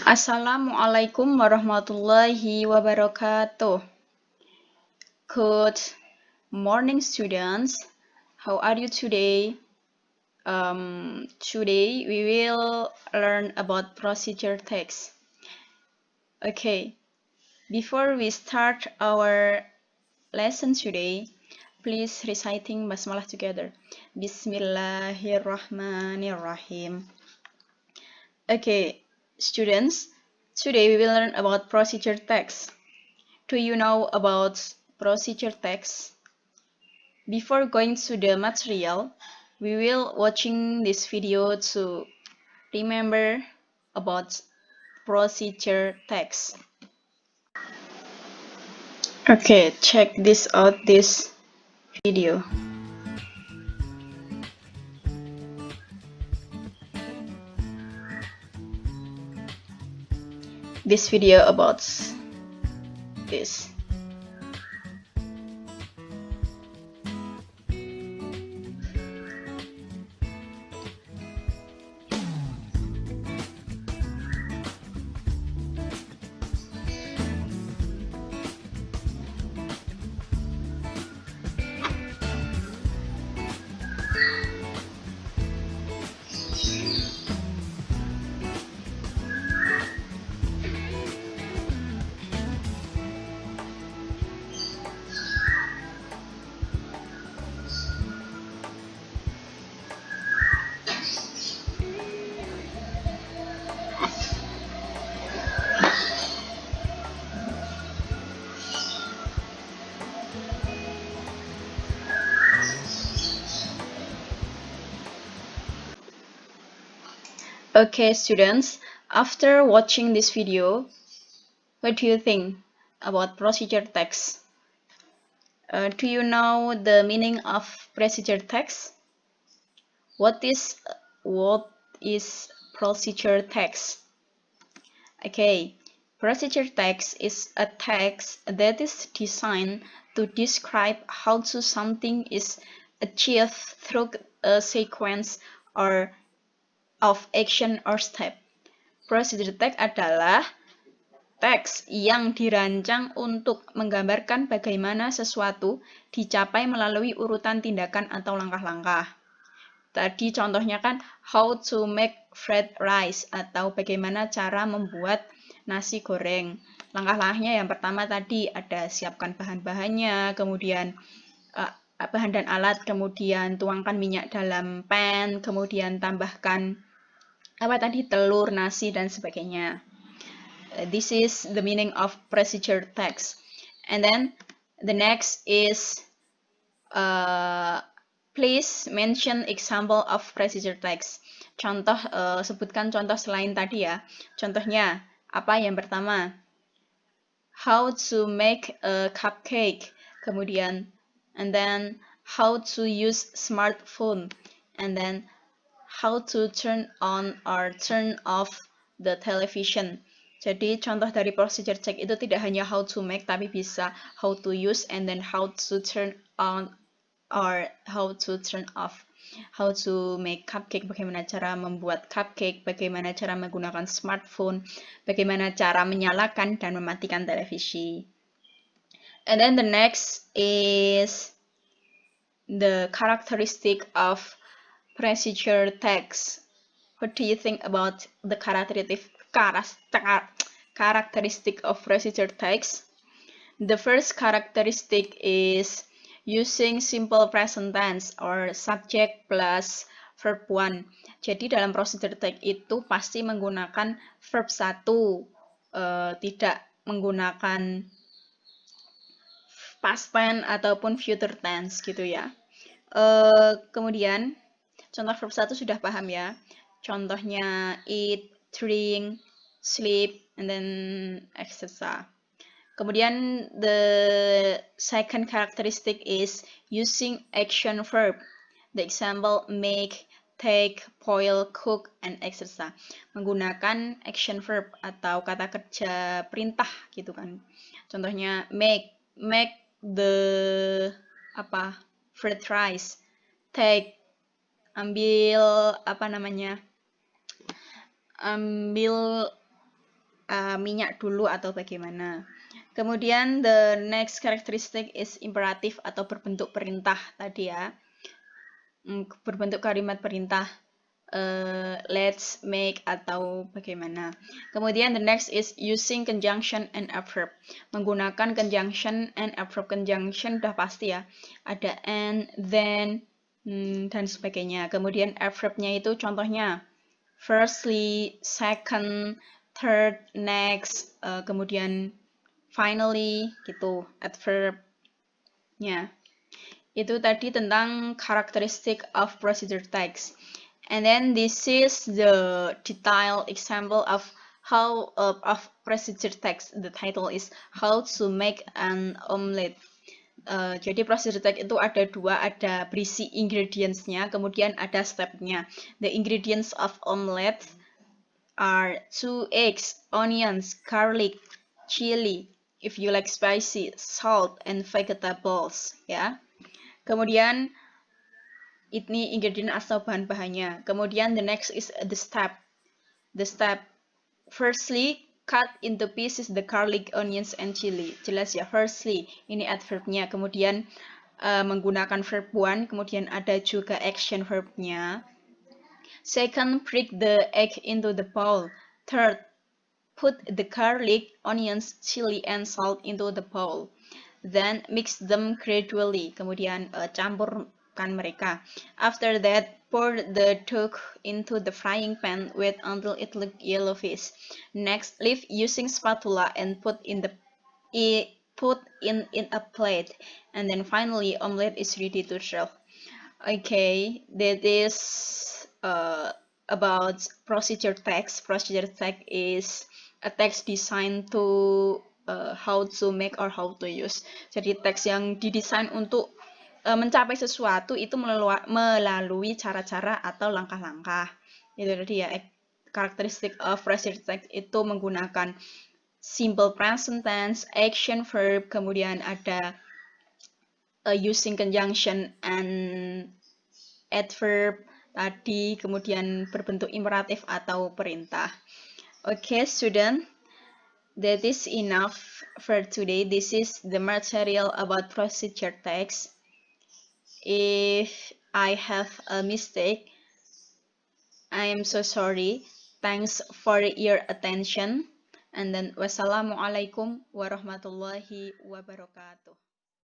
Assalamualaikum warahmatullahi wabarakatuh. Good morning, students. How are you today? Today we will learn about procedure text. Okay, before we start our lesson today, please reciting basmalah together. Bismillahirrahmanirrahim. Okay, students, today we will learn about procedure text. Do you know about procedure text? Before going to the material, we will watching this video to remember about procedure text. Okay, check this out, this video. This video about this. Okay, students, after watching this video, what do you think about procedure text? Do you know the meaning of procedure text? What is procedure text? Okay, procedure text is a text that is designed to describe how something is achieved through a sequence or of action or step. Procedure text adalah teks yang dirancang untuk menggambarkan bagaimana sesuatu dicapai melalui urutan tindakan atau langkah-langkah. Tadi contohnya kan how to make fried rice atau bagaimana cara membuat nasi goreng. Langkah-langkahnya yang pertama tadi ada siapkan bahan-bahannya, kemudian bahan dan alat, kemudian tuangkan minyak dalam pan, kemudian tambahkan telur, nasi dan sebagainya. This is the meaning of procedure text. And then the next is please mention example of procedure text. Contoh, sebutkan contoh selain tadi ya. Contohnya, apa yang pertama? How to make a cupcake. Kemudian, and then how to use smartphone. And then how to turn on or turn off the television. Jadi contoh dari procedure text itu tidak hanya how to make, tapi bisa how to use and then how to turn on or how to turn off. How to make cupcake, bagaimana cara membuat cupcake, bagaimana cara menggunakan smartphone, bagaimana cara menyalakan dan mematikan televisi. And then the next is the characteristic of procedure text. What do you think about the characteristic of procedure text? The first characteristic is using simple present tense or subject plus verb 1. Jadi dalam procedure text itu pasti menggunakan verb 1, tidak menggunakan past tense ataupun future tense gitu ya. Kemudian contoh verb 1 sudah paham ya. Contohnya eat, drink, sleep, and then etc. Kemudian the second characteristic is using action verb. The example make, take, boil, cook, and etc. Menggunakan action verb atau kata kerja perintah gitu kan. Contohnya make the fried rice. Take, ambil minyak dulu atau bagaimana. Kemudian the next characteristic is imperative atau berbentuk perintah tadi ya. Berbentuk kalimat perintah. Let's make atau bagaimana. Kemudian the next is using conjunction and adverb. Menggunakan conjunction and adverb. Conjunction udah pasti ya. Ada and, then, dan sebagainya. Kemudian adverbnya itu contohnya firstly, second, third, next, kemudian finally gitu adverbnya. Itu tadi tentang characteristic of procedure text. And then this is the detailed example of how of procedure text. The title is how to make an omelette. Jadi procedure text itu ada dua, ada berisi ingredients-nya, kemudian ada step-nya. The ingredients of omelette are 2 eggs, onions, garlic, chili, if you like spicy, salt, and vegetables. Ya. Kemudian ini ingredient atau bahan-bahannya. Kemudian the next is the step. The step. Firstly, cut into pieces the garlic, onions, and chili. Jelas ya, firstly. Ini adverbnya. Kemudian menggunakan verb one. Kemudian ada juga action verbnya. Second, break the egg into the bowl. Third, put the garlic, onions, chili, and salt into the bowl. Then mix them gradually. Kemudian campurkan mereka. After that, pour the dough into the frying pan, wait until it looks yellowish. Next, lift using spatula and put in a plate. And then finally, omelette is ready to serve. Okay, that is about procedure text. Procedure text is a text designed to how to make or how to use. Jadi teks yang didesain untuk mencapai sesuatu itu melalui cara-cara atau langkah-langkah. Itu tadi ya, karakteristik of procedure text itu menggunakan simple present tense, action verb, kemudian ada using conjunction and adverb tadi, kemudian berbentuk imperatif atau perintah. Okay, student, that is enough for today. This is the material about procedure text. If I have a mistake, I am so sorry. Thanks for your attention. And then wassalamualaikum warahmatullahi wabarakatuh.